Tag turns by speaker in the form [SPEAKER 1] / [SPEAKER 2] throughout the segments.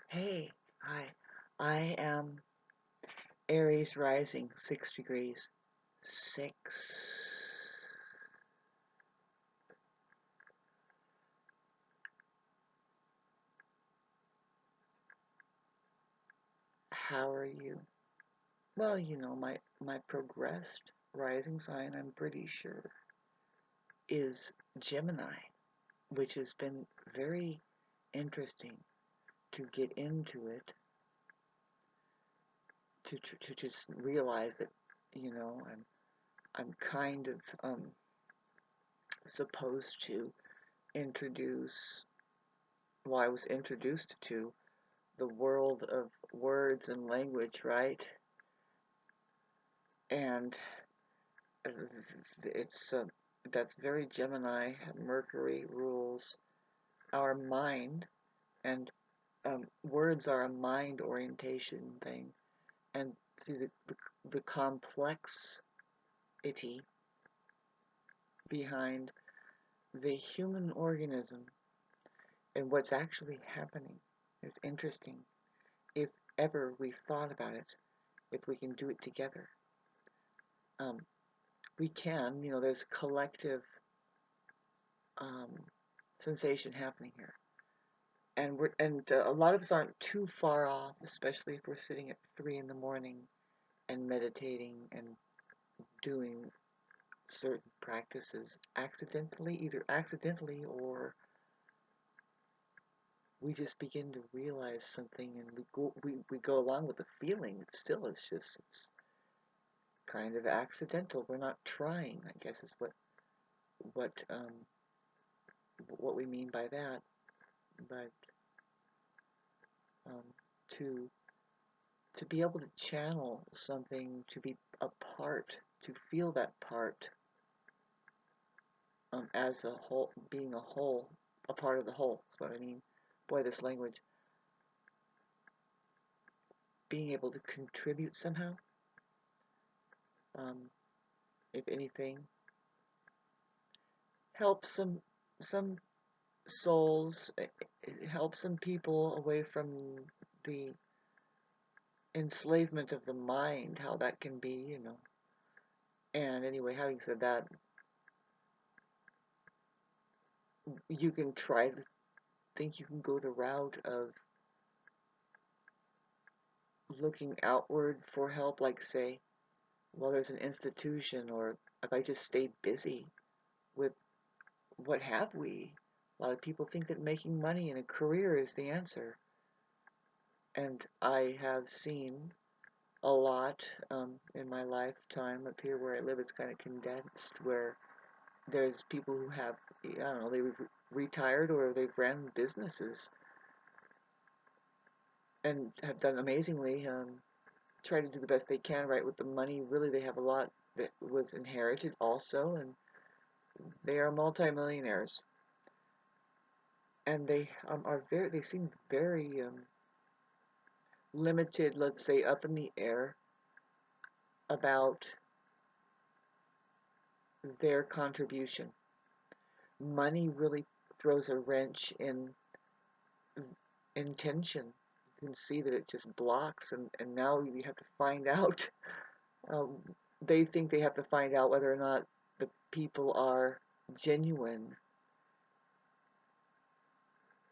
[SPEAKER 1] Hey, hi. I am Aries rising, 6 degrees. 6. How are you? Well, my progressed rising sign, I'm pretty sure, is Gemini, which has been very interesting to get into it, to just realize that, I'm kind of supposed to introduce, well, I was introduced to the world of words and language, right? And it's that's very Gemini. Mercury rules our mind, and words are a mind orientation thing. And see the complexity behind the human organism and what's actually happening is interesting. If ever we thought about it, if we can do it together. Um, we can, there's collective um, sensation happening here, and a lot of us aren't too far off, especially if we're sitting at 3 in the morning and meditating and doing certain practices accidentally, either accidentally or we just begin to realize something and we go along with the feeling. Still, it's kind of accidental. We're not trying, I guess, is what um, what we mean by that. But um, to to be able to channel something, to be a part, to feel that part as a whole, being a whole, a part of the whole. That's what I mean. Boy, this language, being able to contribute somehow, um, if anything, help some souls, help some people away from the enslavement of the mind, how that can be. And anyway, having said that, you can try to think you can go the route of looking outward for help, like say, well, there's an institution, or if I just stayed busy with what have we. A lot of people think that making money in a career is the answer. And I have seen a lot in my lifetime up here where I live. It's kind of condensed, where there's people who have, I don't know, they've retired or they've ran businesses and have done amazingly. Try to do the best they can, right, with the money. Really, they have a lot that was inherited also, and they are multimillionaires. And they seem very limited, let's say, up in the air about their contribution. Money really throws a wrench in intention. You can see that it just blocks, and now you have to find out. Um, they think they have to find out whether or not the people are genuine.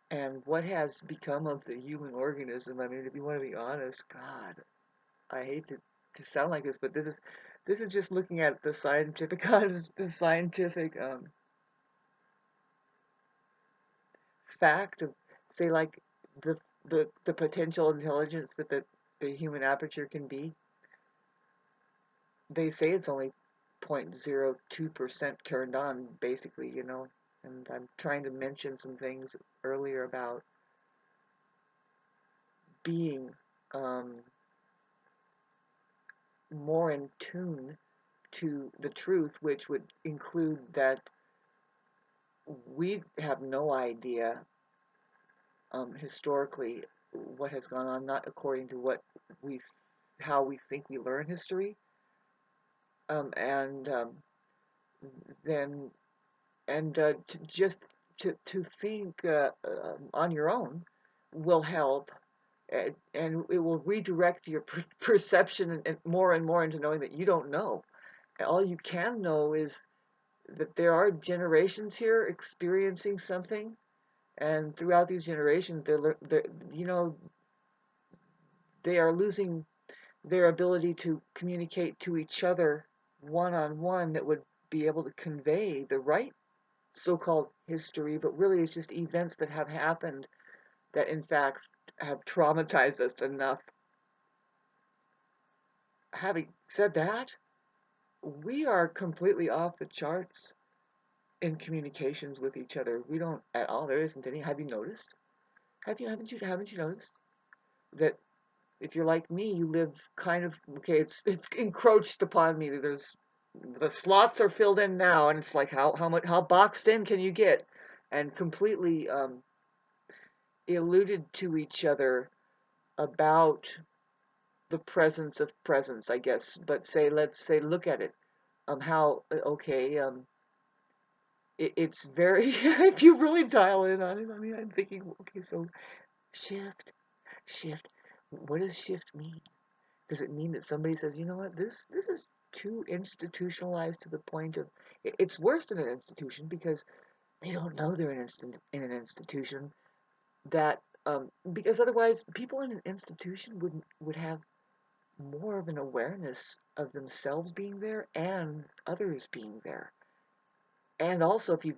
[SPEAKER 1] And what has become of the human organism? I mean, if you want to be honest, God, I hate to sound like this, but this is just looking at the scientific the scientific fact of, say, like the the potential intelligence that the human aperture can be. They say it's only 0.02% turned on, basically. And I'm trying to mention some things earlier about being um, more in tune to the truth, which would include that we have no idea historically what has gone on, not according to we, how we think we learn history, and then just to think on your own will help. and it will redirect your perception and more into knowing that you don't know. All you can know is that there are generations here experiencing something, and throughout these generations, they're you know they are losing their ability to communicate to each other one on one that would be able to convey the right so-called history, but really it's just events that have happened that in fact have traumatized us enough. Having said that, we are completely off the charts in communications with each other. We don't at all. There isn't any. Have you noticed? Haven't you noticed that if you're like me, you live kind of okay. It's encroached upon me. There's the slots are filled in now, and it's like how boxed in can you get, and completely alluded to each other about the presence of presence, I guess. But say let's say look at it. How okay it's very if you really dial in on it. I mean, I'm thinking okay, so shift, shift. What does shift mean? Does it mean that somebody says, you know what, this is too institutionalized to the point of it's worse than an institution because they don't know they're in an institution that because otherwise people in an institution would have more of an awareness of themselves being there and others being there. And also if you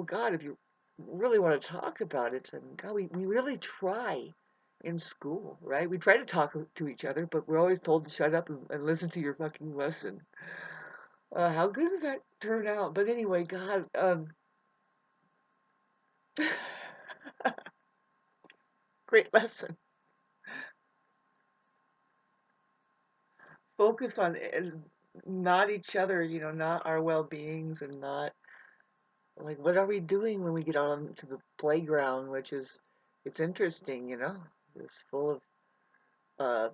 [SPEAKER 1] God, if you really want to talk about it, and God, we really try in school, right? We try to talk to each other, but we're always told to shut up and listen to your fucking lesson. How good does that turn out? But anyway, God, great lesson. Focus on not each other, not our well-beings, and not like what are we doing when we get out onto the playground, which is it's interesting, it's full of uh,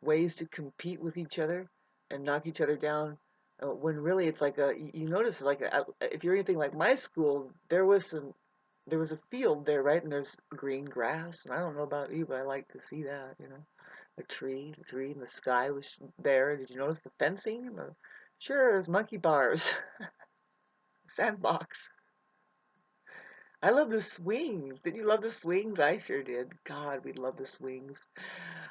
[SPEAKER 1] ways to compete with each other and knock each other down. When really it's like you notice like if you're anything like my school, there was a field there, right? And there's green grass, and I don't know about you, but I like to see that, a tree, and the sky was there. Did you notice the fencing? Sure, there's monkey bars, sandbox. I love the swings. Did you love the swings? I sure did. God, we love the swings.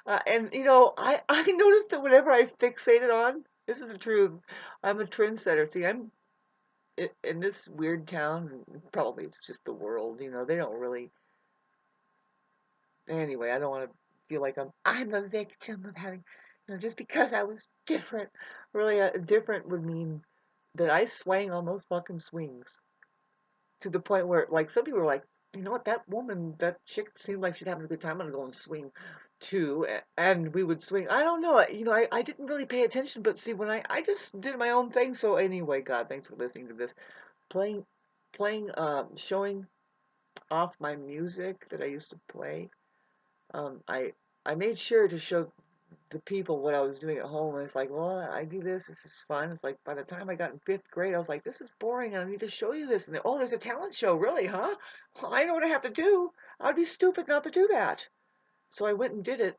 [SPEAKER 1] And I noticed that whenever I fixated on, this is the truth, I'm a trendsetter. See, I'm in this weird town. Probably it's just the world. They don't really. Anyway, I don't want to feel like I'm a victim of having, just because I was different. Really, different would mean that I swang on those fucking swings to the point where, like, some people were like, you know what, that chick seemed like she'd having a good time. I'm gonna go and swing too. And we would swing. I don't know. I didn't really pay attention, but see, when I just did my own thing. So anyway, God, thanks for listening to this. Playing, showing off my music that I used to play. Um, I, I made sure to show the people what I was doing at home. And it's like, well, I do this. This is fun. It's like by the time I got in fifth grade, I was like, this is boring. I need to show you this. And oh, there's a talent show, really, huh? Well, I know what I have to do. I'd be stupid not to do that. So I went and did it,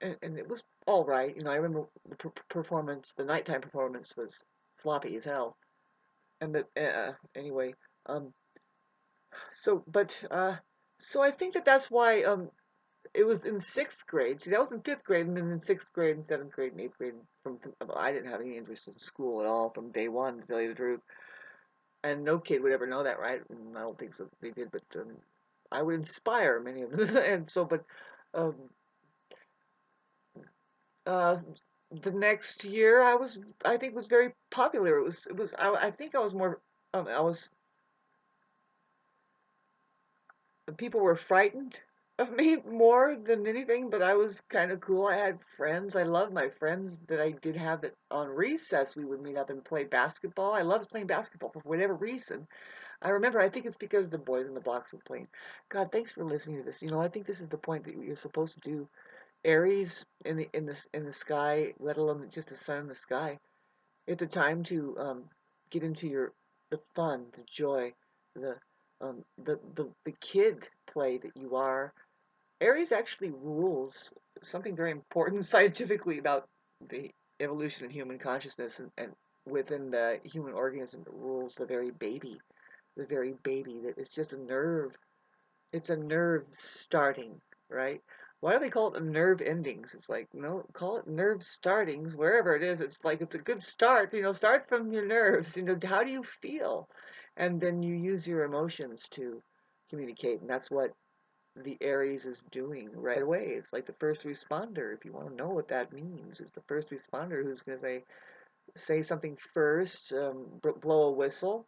[SPEAKER 1] and it was all right. I remember the performance, the nighttime performance was sloppy as hell. And anyway, um, so but so I think that's why it was in sixth grade. See, that was in fifth grade, and then in sixth grade and seventh grade and eighth grade. I didn't have any interest in school at all from day one, to tell you the truth. And no kid would ever know that, right? I don't think so. They did, but I would inspire many of them. And so, but um, uh, the next year, I think, was very popular. I think I was more, I was people were frightened of me more than anything, but I was kind of cool. I had friends. I loved my friends that I did have that on recess we would meet up and play basketball. I loved playing basketball for whatever reason. I remember, I think it's because the boys in the blocks were playing. God, thanks for listening to this. I think this is the point that you're supposed to do. Aries in the sky, let alone just the sun in the sky. It's a time to get into the fun, the joy, the the kid play that you are, Aries actually rules something very important scientifically about the evolution of human consciousness, and within the human organism, it rules the very baby that is just a nerve. It's a nerve starting, right? Why do they call it a nerve endings? It's like, no, call it nerve startings, wherever it is. It's like, it's a good start, start from your nerves. How do you feel? And then you use your emotions to communicate. And that's what the Aries is doing right away. It's like the first responder. If you want to know what that means, it's the first responder who's going to say something first, blow a whistle,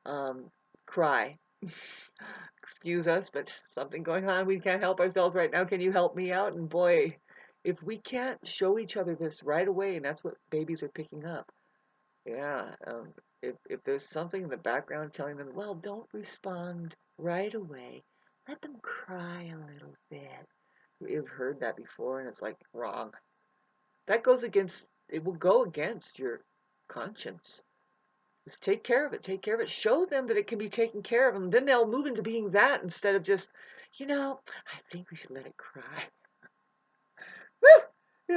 [SPEAKER 1] um, cry. Excuse us, but something going on. We can't help ourselves right now. Can you help me out? And boy, if we can't show each other this right away, and that's what babies are picking up. Yeah, if there's something in the background telling them, well, don't respond right away. Let them cry a little bit. You've heard that before, and it's like wrong. That goes against. It will go against your conscience. Just take care of it. Take care of it. Show them that it can be taken care of, and then they'll move into being that instead of just, I think we should let it cry. Woo! You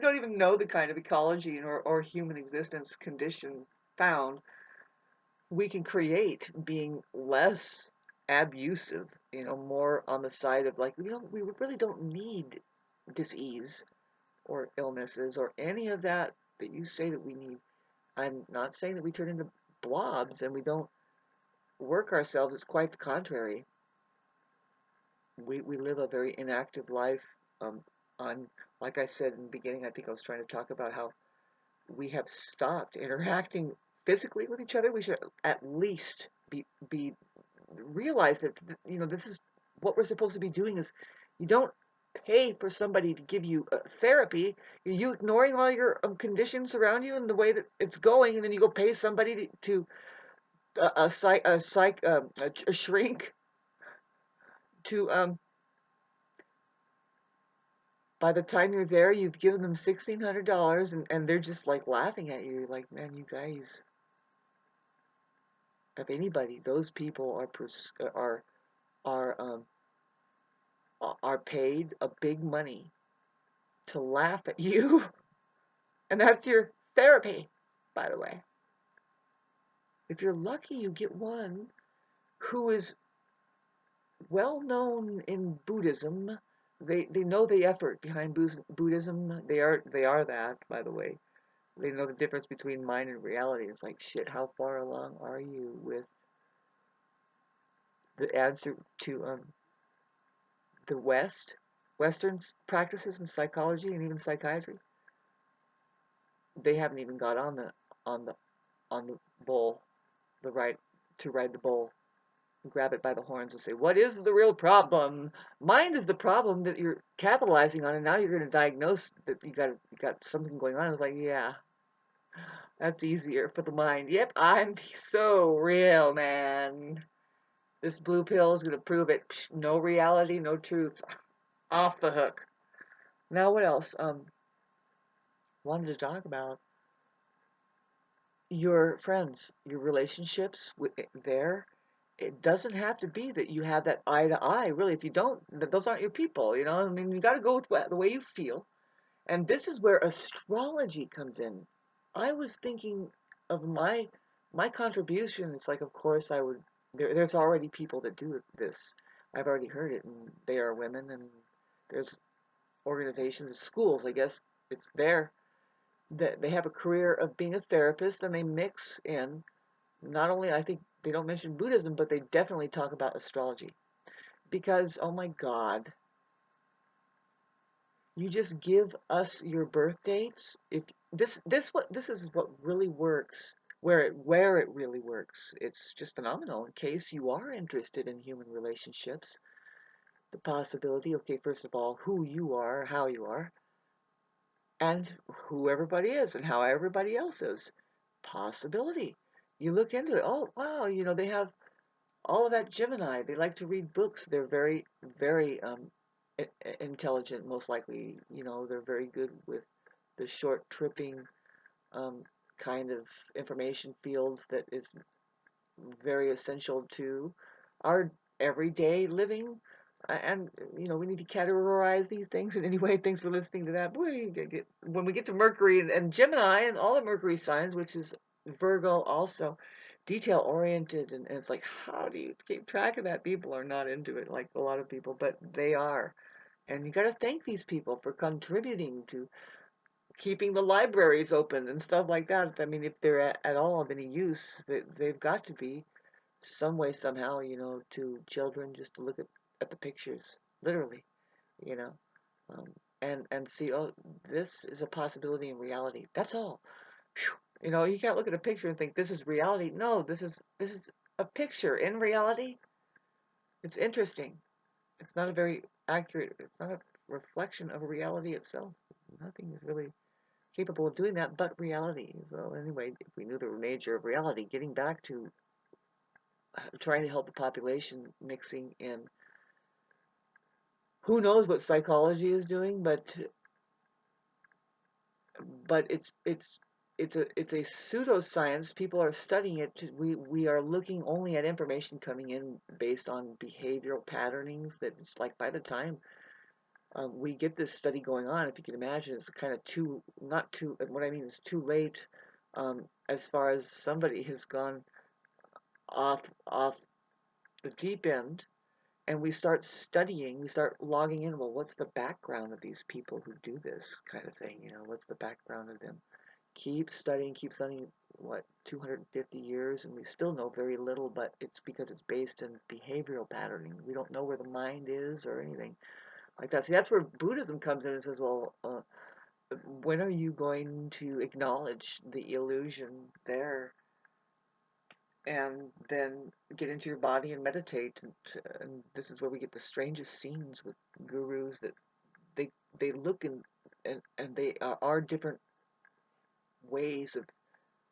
[SPEAKER 1] don't even know the kind of ecology or human existence condition found we can create being less abusive, more on the side of like, we really don't need disease or illnesses or any of that you say that we need. I'm not saying that we turn into blobs and we don't work ourselves. It's quite the contrary. We live a very inactive life. Um, on Like I said in the beginning, I think I was trying to talk about how we have stopped interacting physically with each other. We should at least be realize that this is what we're supposed to be doing. Is you don't pay for somebody to give you therapy. You ignoring all your conditions around you and the way that it's going, and then you go pay somebody to a shrink to by the time you're there, you've given them $1,600, and they're just like laughing at you. You're like, man, you guys, if anybody, those people are are paid a big money to laugh at you, and that's your therapy, by the way. If you're lucky, you get one who is well known in Buddhism. They know the effort behind Buddhism. They are that, by the way. They know the difference between mind and reality. It's like, shit, how far along are you with the answer to the Western practices in psychology and even psychiatry? They haven't even got on the on the bull, the right to ride the bull, grab it by the horns and say, what is the real problem? Mind is the problem that you're capitalizing on, and now you're going to diagnose that you got something going on. It's like, yeah, that's easier for the mind. Yep, I'm so real, man. This blue pill is going to prove it. Psh, no reality, no truth. Off the hook. Now, what else? Wanted to talk about your friends, your relationships with there. It doesn't have to be that you have that eye to eye. Really, if you don't, those aren't your people. I mean, you got to go with the way you feel. And this is where astrology comes in. I was thinking of my contribution. It's like, of course, I would. There's already people that do this. I've already heard it, and they are women. And there's organizations, schools. I guess it's there that they have a career of being a therapist, and they mix in. Not only, I think they don't mention Buddhism, but they definitely talk about astrology. Because, oh my God, you just give us your birth dates. If this is what really works, where it really works. It's just phenomenal. In case you are interested in human relationships, the possibility, okay, first of all, who you are, how you are, and who everybody is and how everybody else is. Possibility. You look into it. Oh, wow, they have all of that Gemini. They like to read books. They're very, very intelligent, most likely. They're very good with the short tripping um, kind of information fields that is very essential to our everyday living. And we need to categorize these things in any way. Thanks for listening to that. Boy, when we get to Mercury and Gemini and all the Mercury signs, which is Virgo also, detail oriented, and it's like, how do you keep track of that? People are not into it, like a lot of people, but they are. And you got to thank these people for contributing to keeping the libraries open and stuff like that. I mean, if they're at all of any use, they've got to be some way, somehow, to children, just to look at the pictures, literally, you know, um, and see, oh, this is a possibility in reality. That's all. Phew. You can't look at a picture and think this is reality. No, this is a picture in reality. It's interesting. It's not a very accurate. It's not a reflection of reality itself. Nothing is really capable of doing that but reality. So anyway, if we knew the nature of reality, getting back to trying to help the population mixing in, who knows what psychology is doing, but it's a pseudoscience. People are studying it. We are looking only at information coming in based on behavioral patternings. That it's like by the time we get this study going on, if you can imagine, it's kind of too not too. What I mean is too late, as far as somebody has gone off the deep end, and we start studying, we start logging in. Well, what's the background of these people who do this kind of thing? What's the background of them? Keep studying, what, 250 years, and we still know very little, but it's because it's based in behavioral patterning. We don't know where the mind is or anything like that. See, that's where Buddhism comes in and says, well, when are you going to acknowledge the illusion there and then get into your body and meditate? And this is where we get the strangest scenes with gurus that they they look and they are different ways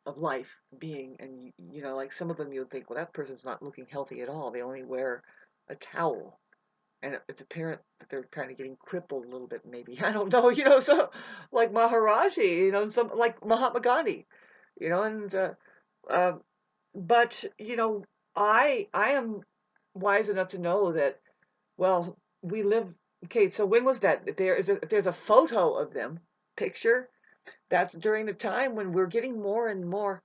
[SPEAKER 1] of life being, and like some of them you'll think, well, that person's not looking healthy at all. They only wear a towel, and it's apparent that they're kind of getting crippled a little bit, maybe. I don't know, so like Maharaji, some like Mahatma Gandhi, and uh, but I am wise enough to know that, well, we live. Okay, so when was that? If there's a photo of them, picture, that's during the time when we're getting more and more.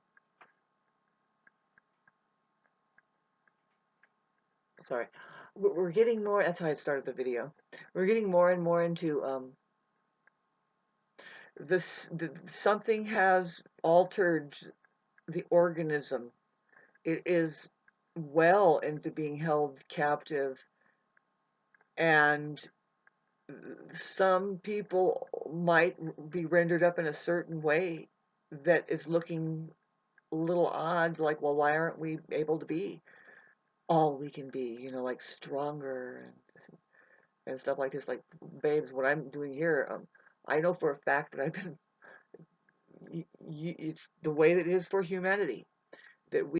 [SPEAKER 1] Sorry, we're getting more. That's how I started the video. We're getting more and more into something has altered the organism. It is well into being held captive, and some people might be rendered up in a certain way that is looking a little odd, like, well, why aren't we able to be all we can be, like stronger and stuff like this. Like, babes, what I'm doing here, I know for a fact that I've been, it's the way that it is for humanity, that